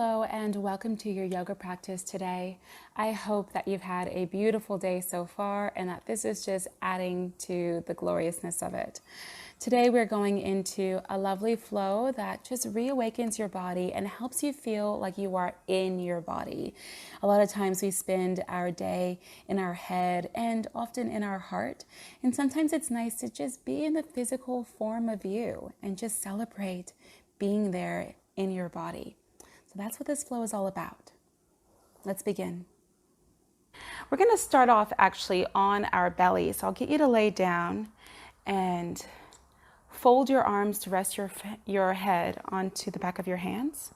Hello and welcome to your yoga practice today. I hope that you've had a beautiful day so far and that this is just adding to the gloriousness of it. Today we're going into a lovely flow that just reawakens your body and helps you feel like you are in your body. A lot of times we spend our day in our head and often in our heart, and sometimes it's nice to just be in the physical form of you and just celebrate being there in your body. So that's what this flow is all about. Let's begin. We're going to start off actually on our belly. So I'll get you to lay down and fold your arms to rest your head onto the back of your hands.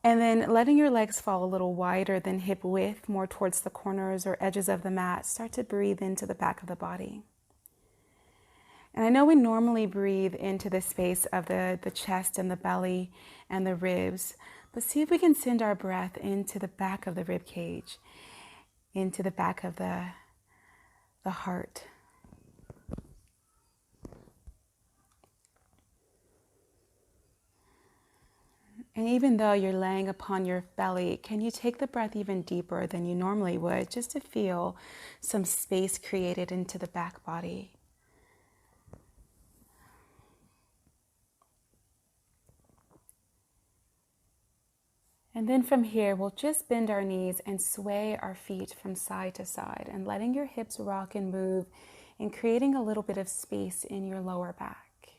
And then letting your legs fall a little wider than hip width, more towards the corners or edges of the mat. Start to breathe into the back of the body. And I know we normally breathe into the space of the chest and the belly and the ribs, but see if we can send our breath into the back of the rib cage, into the back of the heart. And even though you're laying upon your belly, can you take the breath even deeper than you normally would, just to feel some space created into the back body? And then from here, we'll just bend our knees and sway our feet from side to side and letting your hips rock and move and creating a little bit of space in your lower back.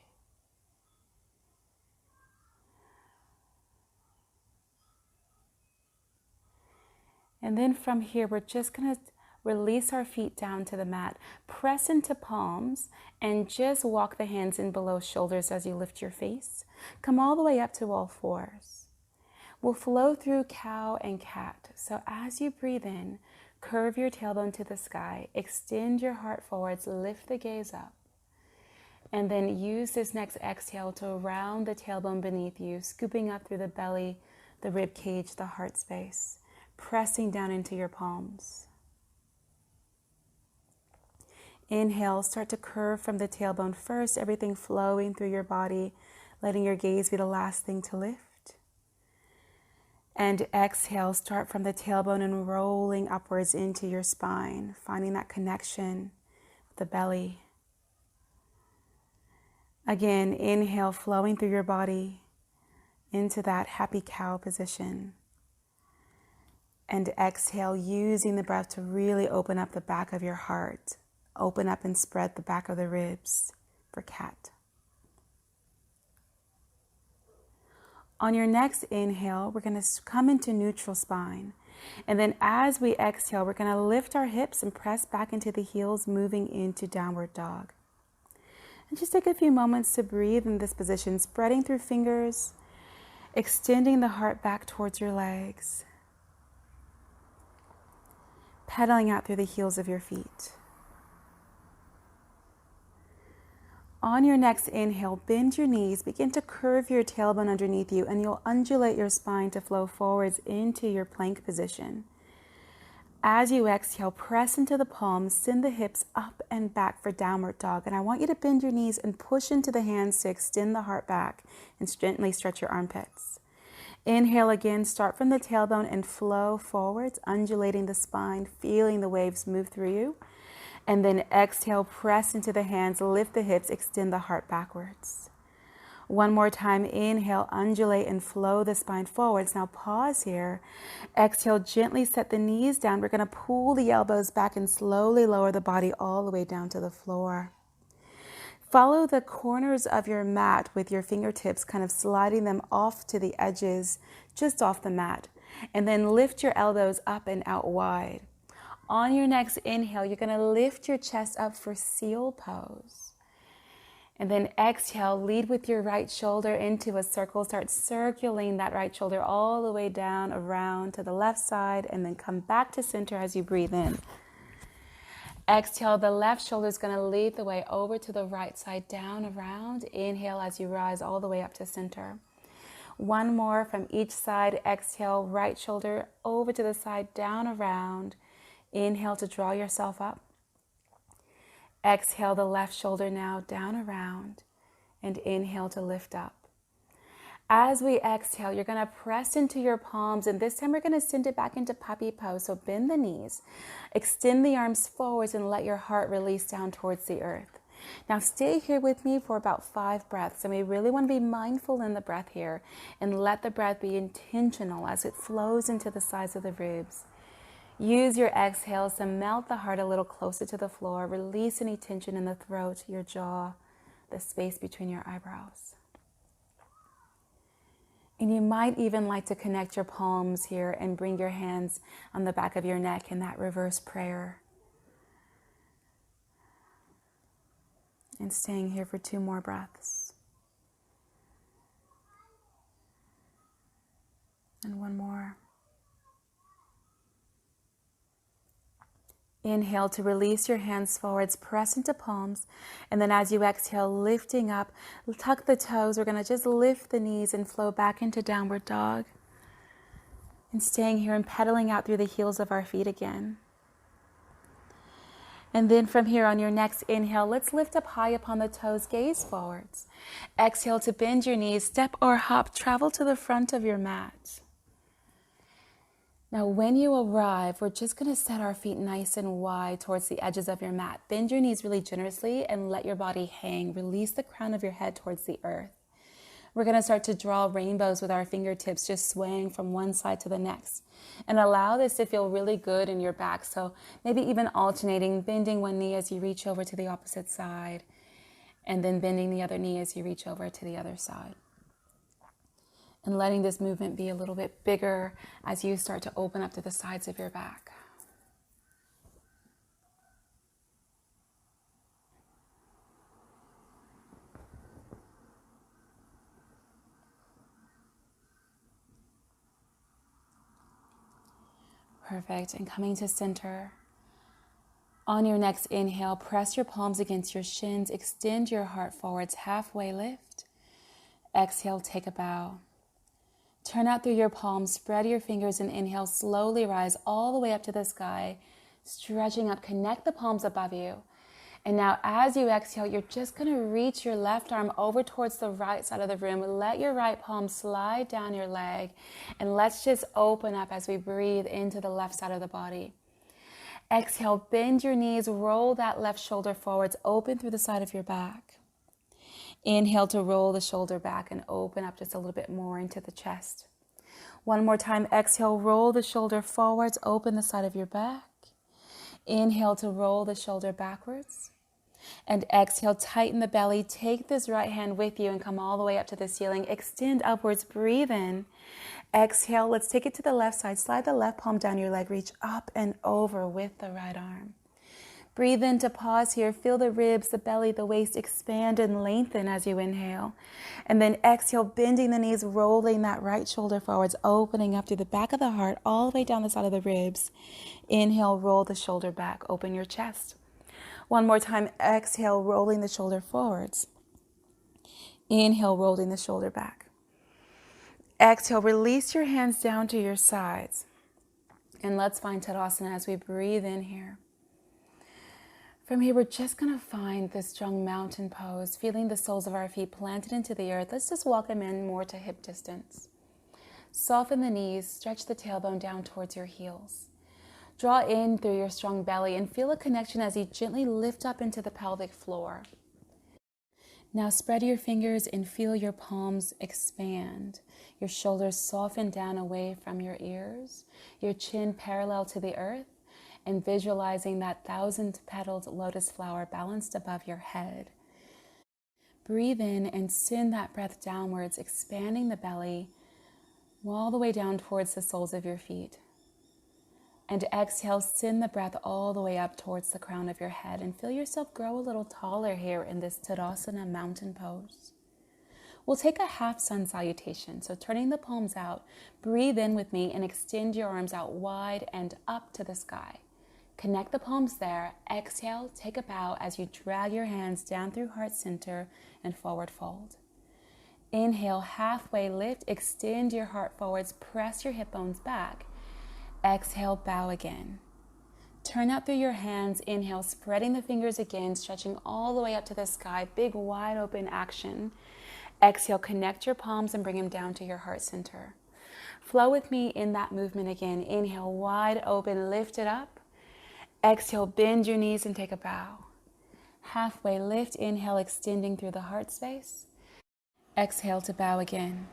And then from here, we're just going to release our feet down to the mat, press into palms, and just walk the hands in below shoulders as you lift your face. Come all the way up to all fours. We'll flow through cow and cat. So as you breathe in, curve your tailbone to the sky, extend your heart forwards, lift the gaze up. And then use this next exhale to round the tailbone beneath you, scooping up through the belly, the rib cage, the heart space, pressing down into your palms. Inhale, start to curve from the tailbone first, everything flowing through your body, letting your gaze be the last thing to lift. And exhale, start from the tailbone and rolling upwards into your spine, finding that connection with the belly. Again, inhale, flowing through your body into that happy cow position. And exhale, using the breath to really open up the back of your heart. Open up and spread the back of the ribs for cat. On your next inhale, we're going to come into neutral spine. And then as we exhale, we're going to lift our hips and press back into the heels, moving into downward dog. And just take a few moments to breathe in this position, spreading through fingers, extending the heart back towards your legs, pedaling out through the heels of your feet. On your next inhale, bend your knees, begin to curve your tailbone underneath you, and you'll undulate your spine to flow forwards into your plank position. As you exhale, press into the palms, send the hips up and back for downward dog. And I want you to bend your knees and push into the hands to extend the heart back and gently stretch your armpits. Inhale again, start from the tailbone and flow forwards, undulating the spine, feeling the waves move through you. And then exhale, press into the hands, lift the hips, extend the heart backwards. One more time, inhale, undulate and flow the spine forwards. Now pause here. Exhale, gently set the knees down. We're going to pull the elbows back and slowly lower the body all the way down to the floor. Follow the corners of your mat with your fingertips, kind of sliding them off to the edges, just off the mat. And then lift your elbows up and out wide. On your next inhale, you're going to lift your chest up for seal pose. And then exhale, lead with your right shoulder into a circle. Start circling that right shoulder all the way down, around to the left side, and then come back to center as you breathe in. Exhale, the left shoulder is going to lead the way over to the right side, down, around. Inhale as you rise all the way up to center. One more from each side. Exhale, right shoulder over to the side, down, around. Inhale to draw yourself up. Exhale the left shoulder now down around, and inhale to lift up. As we exhale, you're going to press into your palms, and this time we're going to send it back into puppy pose. So bend the knees, extend the arms forwards, and let your heart release down towards the earth. Now stay here with me for about 5 breaths, and we really want to be mindful in the breath here and let the breath be intentional as it flows into the sides of the ribs. Use your exhales to melt the heart a little closer to the floor. Release any tension in the throat, your jaw, the space between your eyebrows. And you might even like to connect your palms here and bring your hands on the back of your neck in that reverse prayer. And staying here for 2 more breaths. And 1 more. Inhale to release your hands forwards, press into palms, and then as you exhale, lifting up, tuck the toes. We're going to just lift the knees and flow back into downward dog. And staying here and pedaling out through the heels of our feet again. And then from here on your next inhale, let's lift up high upon the toes, gaze forwards. Exhale to bend your knees, step or hop, travel to the front of your mat. Now, when you arrive, we're just going to set our feet nice and wide towards the edges of your mat. Bend your knees really generously and let your body hang. Release the crown of your head towards the earth. We're going to start to draw rainbows with our fingertips, just swaying from one side to the next. And allow this to feel really good in your back. So maybe even alternating, bending one knee as you reach over to the opposite side, and then bending the other knee as you reach over to the other side. And letting this movement be a little bit bigger as you start to open up to the sides of your back. Perfect. And coming to center. On your next inhale, press your palms against your shins. Extend your heart forwards, halfway lift. Exhale, take a bow. Turn out through your palms, spread your fingers, and inhale, slowly rise all the way up to the sky, stretching up, connect the palms above you. And now as you exhale, you're just going to reach your left arm over towards the right side of the room. Let your right palm slide down your leg, and let's just open up as we breathe into the left side of the body. Exhale, bend your knees, roll that left shoulder forwards, open through the side of your back. Inhale to roll the shoulder back and open up just a little bit more into the chest. One more time, exhale, roll the shoulder forwards, open the side of your back. Inhale to roll the shoulder backwards. And exhale, tighten the belly. Take this right hand with you and come all the way up to the ceiling. Extend upwards, breathe in. Exhale, let's take it to the left side. Slide the left palm down your leg, reach up and over with the right arm. Breathe in to pause here. Feel the ribs, the belly, the waist expand and lengthen as you inhale. And then exhale, bending the knees, rolling that right shoulder forwards, opening up through the back of the heart, all the way down the side of the ribs. Inhale, roll the shoulder back, open your chest. One more time, exhale, rolling the shoulder forwards. Inhale, rolling the shoulder back. Exhale, release your hands down to your sides. And let's find Tadasana as we breathe in here. From here, we're just going to find this strong mountain pose, feeling the soles of our feet planted into the earth. Let's just walk them in more to hip distance. Soften the knees, stretch the tailbone down towards your heels. Draw in through your strong belly and feel a connection as you gently lift up into the pelvic floor. Now spread your fingers and feel your palms expand. Your shoulders soften down away from your ears, your chin parallel to the earth, and visualizing that 1,000-petaled lotus flower balanced above your head. Breathe in and send that breath downwards, expanding the belly all the way down towards the soles of your feet. And exhale, send the breath all the way up towards the crown of your head and feel yourself grow a little taller here in this Tadasana mountain pose. We'll take a half sun salutation. So turning the palms out, breathe in with me and extend your arms out wide and up to the sky. Connect the palms there. Exhale, take a bow as you drag your hands down through heart center and forward fold. Inhale, halfway lift, extend your heart forwards, press your hip bones back. Exhale, bow again. Turn out through your hands. Inhale, spreading the fingers again, stretching all the way up to the sky. Big wide open action. Exhale, connect your palms and bring them down to your heart center. Flow with me in that movement again. Inhale, wide open, lift it up. Exhale, bend your knees and take a bow. Halfway lift, inhale, extending through the heart space. Exhale to bow again.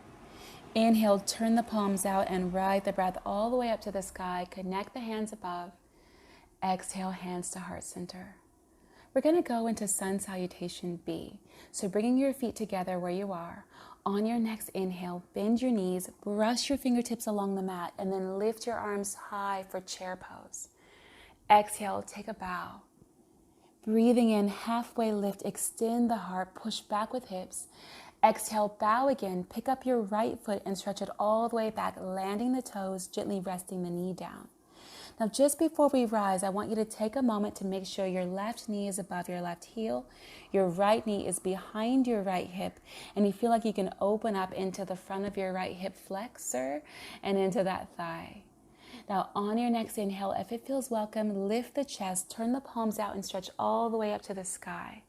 Inhale, turn the palms out and ride the breath all the way up to the sky. Connect the hands above. Exhale, hands to heart center. We're going to go into Sun Salutation B. So bringing your feet together where you are. On your next inhale, bend your knees, brush your fingertips along the mat, and then lift your arms high for chair pose. Exhale, take a bow. Breathing in, halfway lift, extend the heart, push back with hips. Exhale, bow again, pick up your right foot and stretch it all the way back, landing the toes, gently resting the knee down. Now, just before we rise, I want you to take a moment to make sure your left knee is above your left heel, your right knee is behind your right hip, and you feel like you can open up into the front of your right hip flexor and into that thigh. Now, on your next inhale, if it feels welcome, lift the chest, turn the palms out and stretch all the way up to the sky.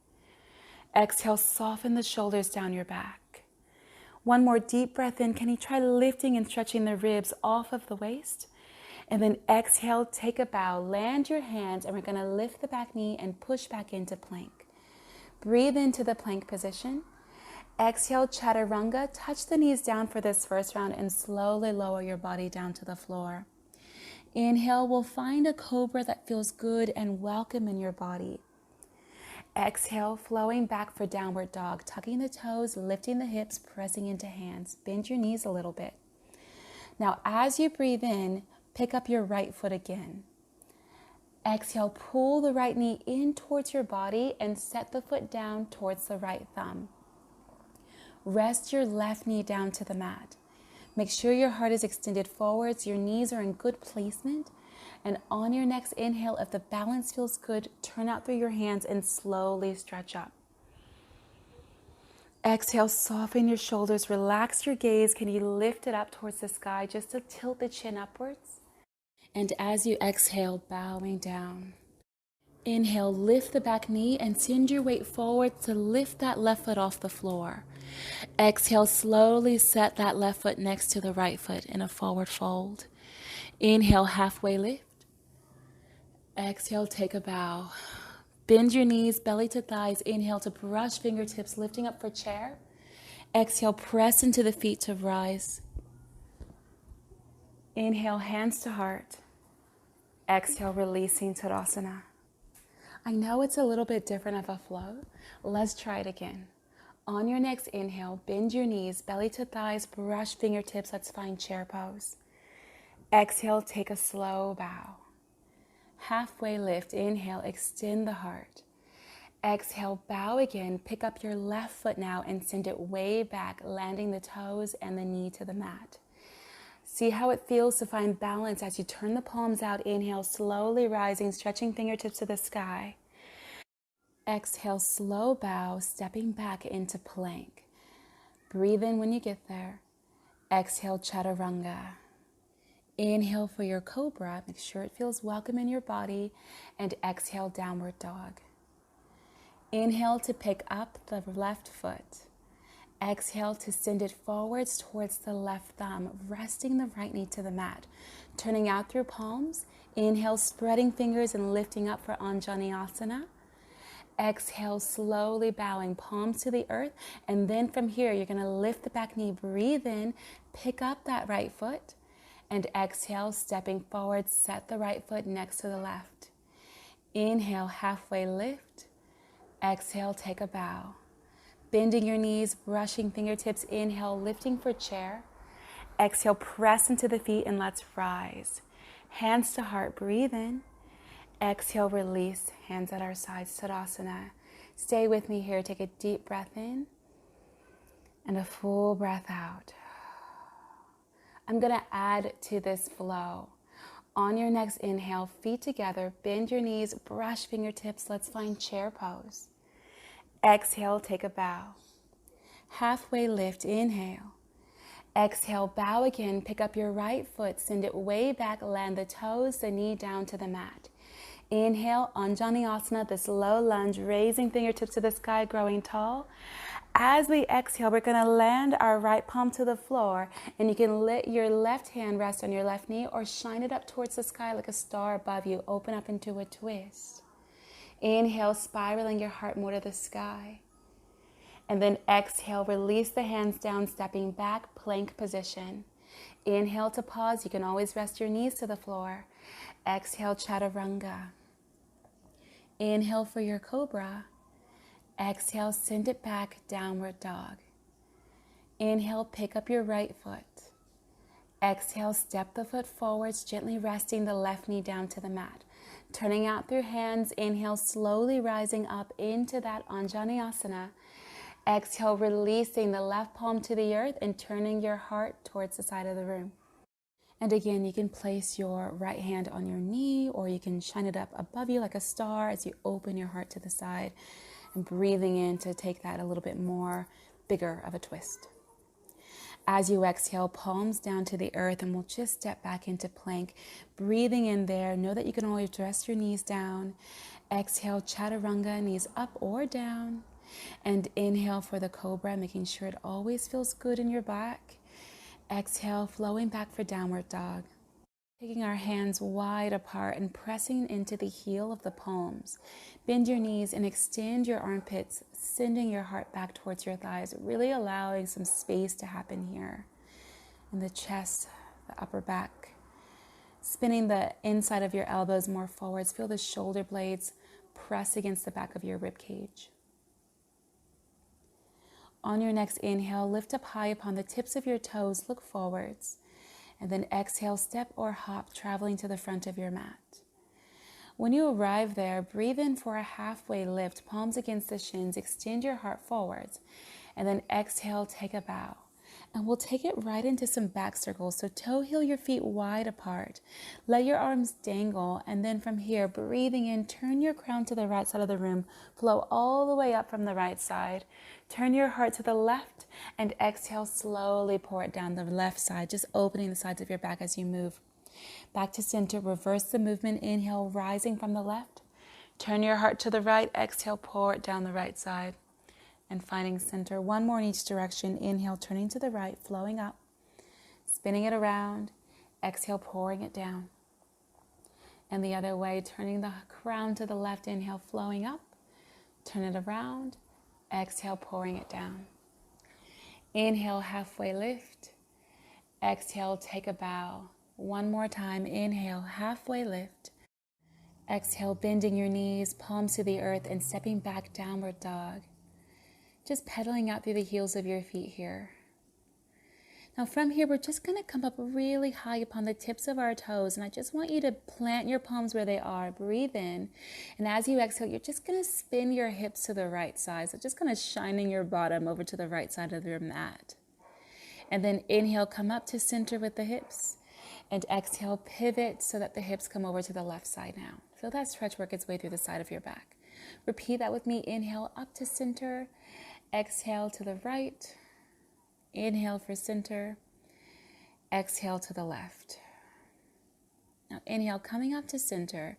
Exhale, soften the shoulders down your back. One more deep breath in. Can you try lifting and stretching the ribs off of the waist? And then exhale, take a bow, land your hands, and we're going to lift the back knee and push back into plank. Breathe into the plank position. Exhale, chaturanga. Touch the knees down for this first round and slowly lower your body down to the floor. Inhale, we'll find a cobra that feels good and welcome in your body. Exhale, flowing back for downward dog, tucking the toes, lifting the hips, pressing into hands. Bend your knees a little bit. Now, as you breathe in, pick up your right foot again. Exhale, pull the right knee in towards your body and set the foot down towards the right thumb. Rest your left knee down to the mat. Make sure your heart is extended forwards, your knees are in good placement. And on your next inhale, if the balance feels good, turn out through your hands and slowly stretch up. Exhale, soften your shoulders, relax your gaze. Can you lift it up towards the sky just to tilt the chin upwards? And as you exhale, bowing down. Inhale, lift the back knee and send your weight forward to lift that left foot off the floor. Exhale, slowly set that left foot next to the right foot in a forward fold. Inhale, halfway lift. Exhale, take a bow. Bend your knees, belly to thighs. Inhale to brush fingertips, lifting up for chair. Exhale, press into the feet to rise. Inhale, hands to heart. Exhale, releasing Tadasana. I know it's a little bit different of a flow. Let's try it again. On your next inhale, bend your knees, belly to thighs, brush fingertips. Let's find chair pose. Exhale, take a slow bow. Halfway lift, inhale, extend the heart. Exhale, bow again, pick up your left foot now and send it way back, landing the toes and the knee to the mat. See how it feels to find balance as you turn the palms out. Inhale, slowly rising, stretching fingertips to the sky. Exhale, slow bow, stepping back into plank. Breathe in when you get there. Exhale, chaturanga. Inhale for your cobra. Make sure it feels welcome in your body. And exhale, downward dog. Inhale to pick up the left foot. Exhale to send it forwards towards the left thumb, resting the right knee to the mat. Turning out through palms. Inhale, spreading fingers and lifting up for Anjaneyasana. Exhale, slowly bowing, palms to the earth. And then from here, you're going to lift the back knee, breathe in, pick up that right foot. And exhale, stepping forward, set the right foot next to the left. Inhale, halfway lift. Exhale, take a bow. Bending your knees, brushing fingertips. Inhale, lifting for chair. Exhale, press into the feet and let's rise. Hands to heart, breathe in. Exhale, release, hands at our sides, Tadasana. Stay with me here. Take a deep breath in and a full breath out. I'm going to add to this flow. On your next inhale, feet together, bend your knees, brush fingertips. Let's find chair pose. Exhale, take a bow. Halfway lift, inhale. Exhale, bow again, pick up your right foot, send it way back, land the toes, the knee down to the mat. Inhale, Anjaneyasana, this low lunge, raising fingertips to the sky, growing tall. As we exhale, we're going to land our right palm to the floor, and you can let your left hand rest on your left knee or shine it up towards the sky like a star above you. Open up into a twist. Inhale, spiraling your heart more to the sky. And then exhale, release the hands down, stepping back, plank position. Inhale to pause. You can always rest your knees to the floor. Exhale, chaturanga. Inhale for your cobra. Exhale, send it back, downward dog. Inhale, pick up your right foot. Exhale, step the foot forwards, gently resting the left knee down to the mat. Turning out through hands, inhale, slowly rising up into that Anjaneyasana. Exhale, releasing the left palm to the earth and turning your heart towards the side of the room. And again, you can place your right hand on your knee, or you can shine it up above you like a star as you open your heart to the side. And breathing in to take that a little bit more bigger of a twist. As you exhale, palms down to the earth, and we'll just step back into plank. Breathing in there, know that you can always rest your knees down. Exhale, chaturanga, knees up or down. And inhale for the cobra, making sure it always feels good in your back. Exhale, flowing back for downward dog. Taking our hands wide apart and pressing into the heel of the palms. Bend your knees and extend your armpits, sending your heart back towards your thighs, really allowing some space to happen here. In the chest, the upper back. Spinning the inside of your elbows more forwards. Feel the shoulder blades press against the back of your rib cage. On your next inhale, lift up high upon the tips of your toes, look forwards. And then exhale, step or hop, traveling to the front of your mat. When you arrive there, breathe in for a halfway lift, palms against the shins, extend your heart forwards. And then exhale, take a bow. And we'll take it right into some back circles. So toe heel your feet wide apart. Let your arms dangle. And then from here, breathing in, turn your crown to the right side of the room. Flow all the way up from the right side. Turn your heart to the left and exhale, slowly pour it down the left side, just opening the sides of your back as you move. Back to center, reverse the movement. Inhale, rising from the left. Turn your heart to the right. Exhale, pour it down the right side. And finding center, one more in each direction. Inhale, turning to the right, flowing up, spinning it around. Exhale, pouring it down. And the other way, turning the crown to the left. Inhale, flowing up, turn it around. Exhale, pouring it down. Inhale, halfway lift. Exhale, take a bow. One more time. Inhale, halfway lift. Exhale, bending your knees, palms to the earth, and stepping back, downward dog. Just pedaling out through the heels of your feet here. Now from here, we're just going to come up really high upon the tips of our toes. And I just want you to plant your palms where they are. Breathe in. And as you exhale, you're just going to spin your hips to the right side. So just kind of shining your bottom over to the right side of your mat. And then inhale, come up to center with the hips. And exhale, pivot so that the hips come over to the left side now. Feel that stretch work its way through the side of your back. Repeat that with me. Inhale, up to center. Exhale to the right. Inhale for center. Exhale to the left. Now inhale, coming up to center.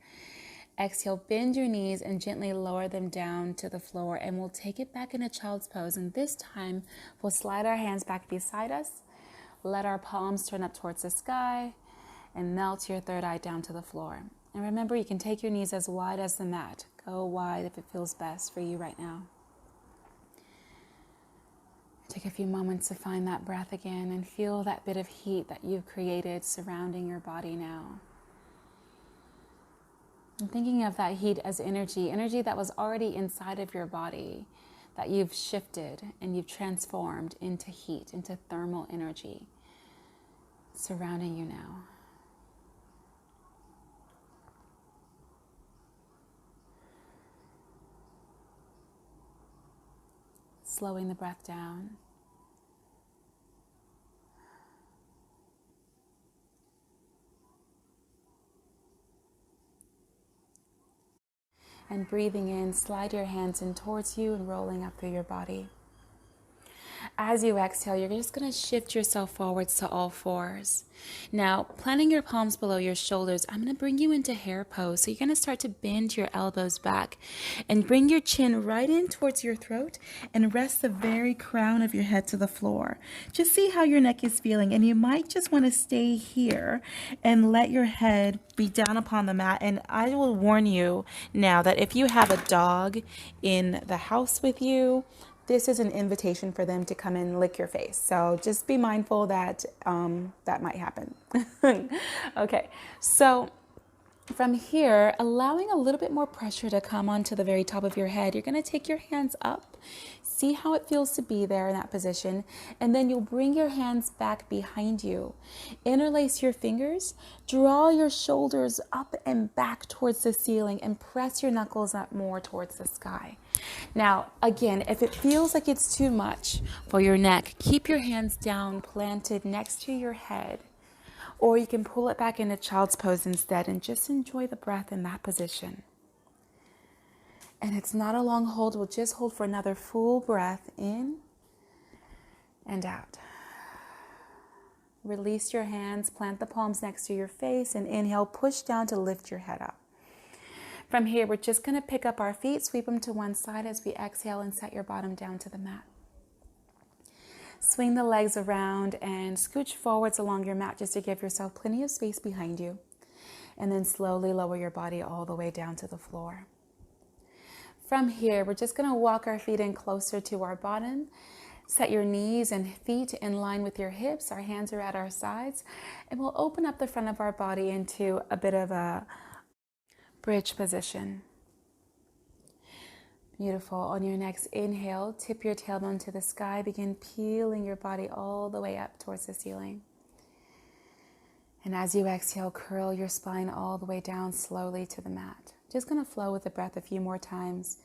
Exhale, bend your knees and gently lower them down to the floor. And we'll take it back in a child's pose. And this time, we'll slide our hands back beside us. Let our palms turn up towards the sky. And melt your third eye down to the floor. And remember, you can take your knees as wide as the mat. Go wide if it feels best for you right now. Take a few moments to find that breath again and feel that bit of heat that you've created surrounding your body now. And thinking of that heat as energy that was already inside of your body, that you've shifted and you've transformed into heat, into thermal energy surrounding you now. Slowing the breath down. And breathing in, slide your hands in towards you and rolling up through your body. As you exhale, you're just going to shift yourself forwards to all fours. Now, planting your palms below your shoulders, I'm going to bring you into hare pose. So you're going to start to bend your elbows back and bring your chin right in towards your throat and rest the very crown of your head to the floor. Just see how your neck is feeling, and you might just want to stay here and let your head be down upon the mat. And I will warn you now that if you have a dog in the house with you, this is an invitation for them to come and lick your face. So just be mindful that that might happen. Okay, so from here, allowing a little bit more pressure to come onto the very top of your head, you're going to take your hands up. See how it feels to be there in that position. And then you'll bring your hands back behind you. Interlace your fingers. Draw your shoulders up and back towards the ceiling and press your knuckles up more towards the sky. Now, again, if it feels like it's too much for your neck, keep your hands down, planted next to your head. Or you can pull it back into child's pose instead and just enjoy the breath in that position. And it's not a long hold. We'll just hold for another full breath in and out. Release your hands, plant the palms next to your face, and inhale, push down to lift your head up. From here, we're just going to pick up our feet, sweep them to one side as we exhale, and set your bottom down to the mat. Swing the legs around and scooch forwards along your mat just to give yourself plenty of space behind you. And then slowly lower your body all the way down to the floor. From here, we're just going to walk our feet in closer to our bottom. Set your knees and feet in line with your hips. Our hands are at our sides. And we'll open up the front of our body into a bit of a bridge position. Beautiful. On your next inhale, tip your tailbone to the sky. Begin peeling your body all the way up towards the ceiling. And as you exhale, curl your spine all the way down slowly to the mat. Just going to flow with the breath a few more times.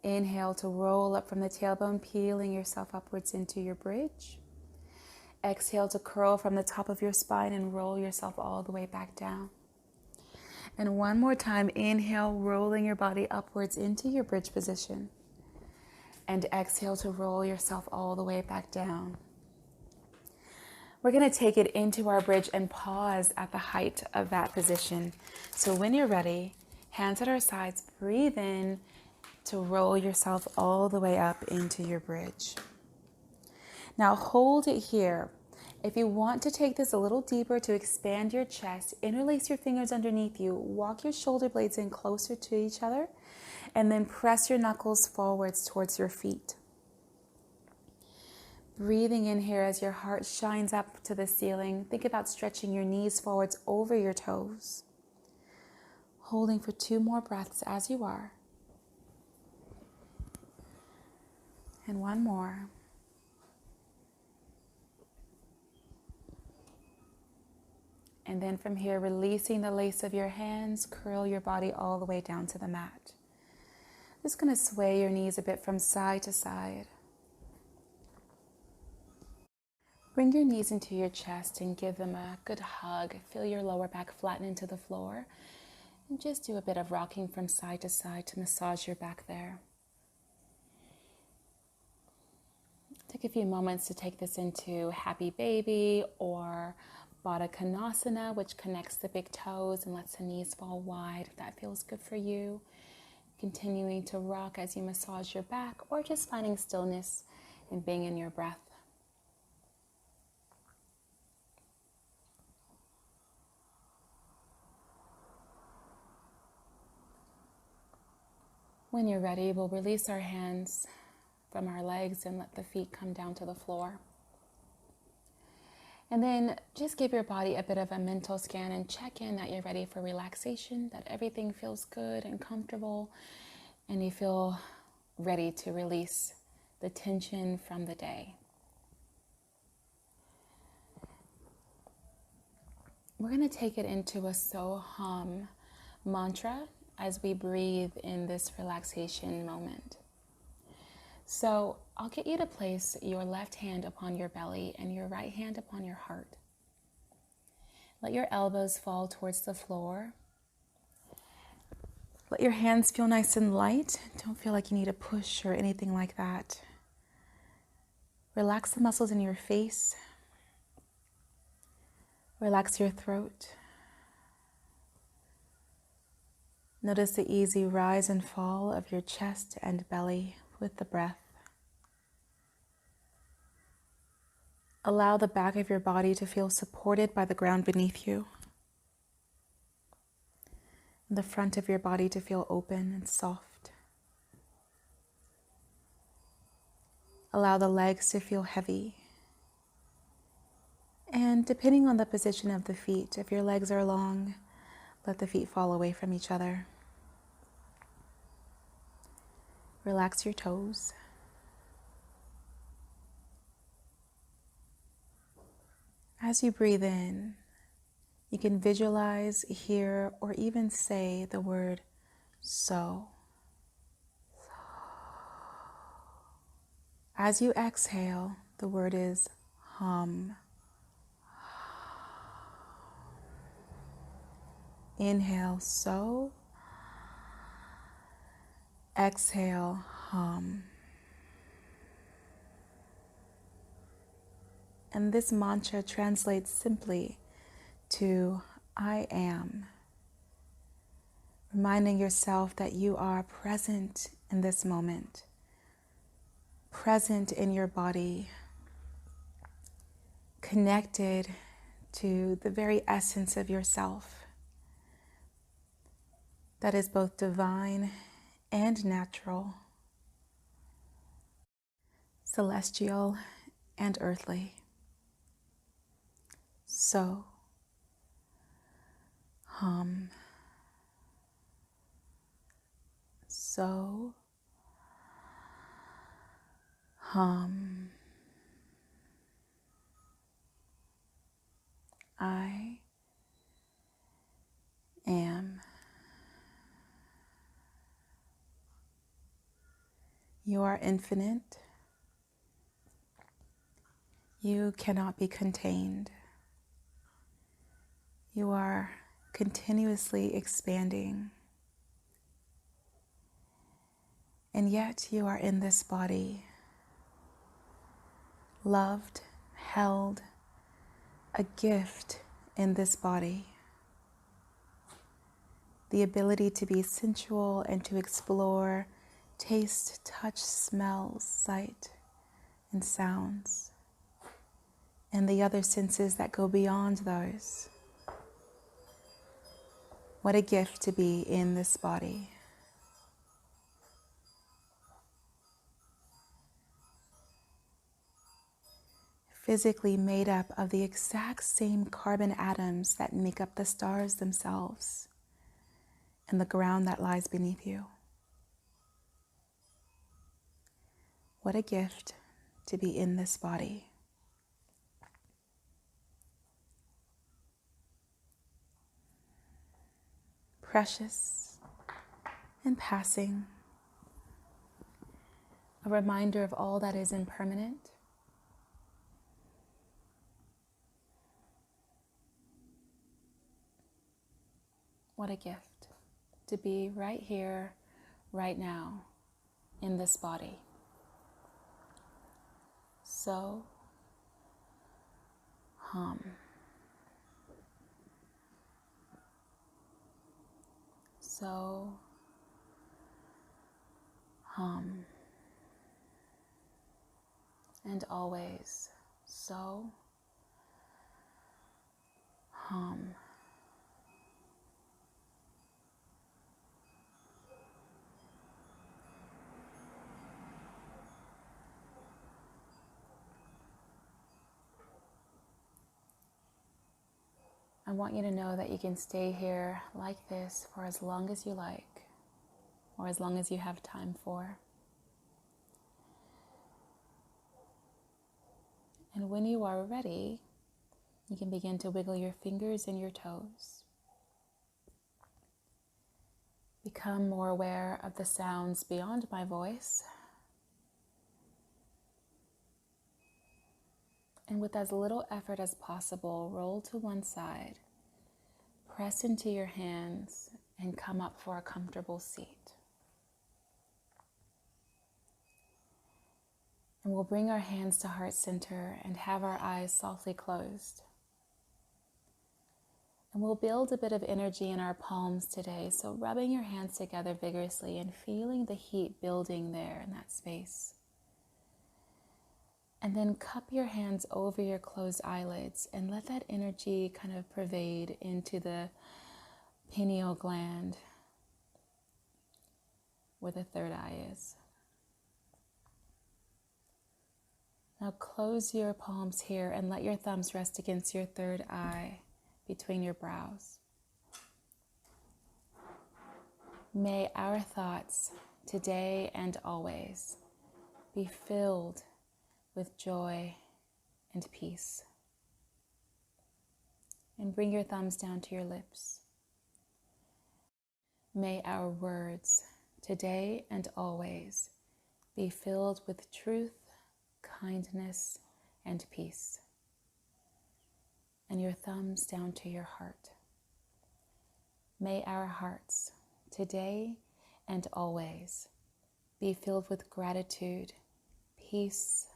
Inhale to roll up from the tailbone, peeling yourself upwards into your bridge. Exhale to curl from the top of your spine and roll yourself all the way back down. And one more time, inhale, rolling your body upwards into your bridge position. And exhale to roll yourself all the way back down. We're going to take it into our bridge and pause at the height of that position. So when you're ready, hands at our sides, breathe in to roll yourself all the way up into your bridge. Now hold it here. If you want to take this a little deeper to expand your chest, interlace your fingers underneath you, walk your shoulder blades in closer to each other, and then press your knuckles forwards towards your feet. Breathing in here as your heart shines up to the ceiling. Think about stretching your knees forwards over your toes. Holding for 2 more breaths as you are. And 1 more. And then from here, releasing the lace of your hands, curl your body all the way down to the mat. Just going to sway your knees a bit from side to side. Bring your knees into your chest and give them a good hug. Feel your lower back flatten into the floor. And just do a bit of rocking from side to side to massage your back there. Take a few moments to take this into Happy Baby or Baddha Konasana, which connects the big toes and lets the knees fall wide if that feels good for you. Continuing to rock as you massage your back or just finding stillness and being in your breath. When you're ready, we'll release our hands from our legs and let the feet come down to the floor. And then just give your body a bit of a mental scan and check in that you're ready for relaxation, that everything feels good and comfortable, and you feel ready to release the tension from the day. We're going to take it into a So-Hum mantra as we breathe in this relaxation moment. So I'll get you to place your left hand upon your belly and your right hand upon your heart. Let your elbows fall towards the floor. Let your hands feel nice and light. Don't feel like you need to push or anything like that. Relax the muscles in your face. Relax your throat. Notice the easy rise and fall of your chest and belly with the breath. Allow the back of your body to feel supported by the ground beneath you. And the front of your body to feel open and soft. Allow the legs to feel heavy. And depending on the position of the feet, if your legs are long, let the feet fall away from each other. Relax your toes. As you breathe in, you can visualize, hear, or even say the word so. As you exhale, the word is hum. Inhale, so. Exhale, hum. And this mantra translates simply to I am, reminding yourself that you are present in this moment, present in your body, connected to the very essence of yourself that is both divine and natural, celestial and earthly. So, hum. So, hum. I am. You are infinite. You cannot be contained. You are continuously expanding. And yet you are in this body, loved, held, a gift in this body. The ability to be sensual and to explore taste, touch, smells, sight, and sounds, and the other senses that go beyond those. What a gift to be in this body. Physically made up of the exact same carbon atoms that make up the stars themselves and the ground that lies beneath you. What a gift to be in this body. Precious and passing, a reminder of all that is impermanent. What a gift to be right here, right now, in this body. So, hum. So, hum. And always, so, hum. I want you to know that you can stay here like this for as long as you like, or as long as you have time for. And when you are ready, you can begin to wiggle your fingers and your toes. Become more aware of the sounds beyond my voice. And with as little effort as possible, roll to one side, press into your hands, and come up for a comfortable seat. And we'll bring our hands to heart center and have our eyes softly closed. And we'll build a bit of energy in our palms today. So rubbing your hands together vigorously and feeling the heat building there in that space. And then cup your hands over your closed eyelids and let that energy kind of pervade into the pineal gland where the third eye is. Now close your palms here and let your thumbs rest against your third eye between your brows. May our thoughts today and always be filled with joy and peace. And bring your thumbs down to your lips. May our words today and always be filled with truth, kindness, and peace. And your thumbs down to your heart. May our hearts today and always be filled with gratitude, peace,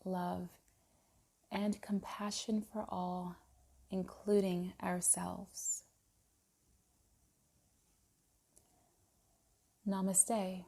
love, and compassion for all, including ourselves. Namaste.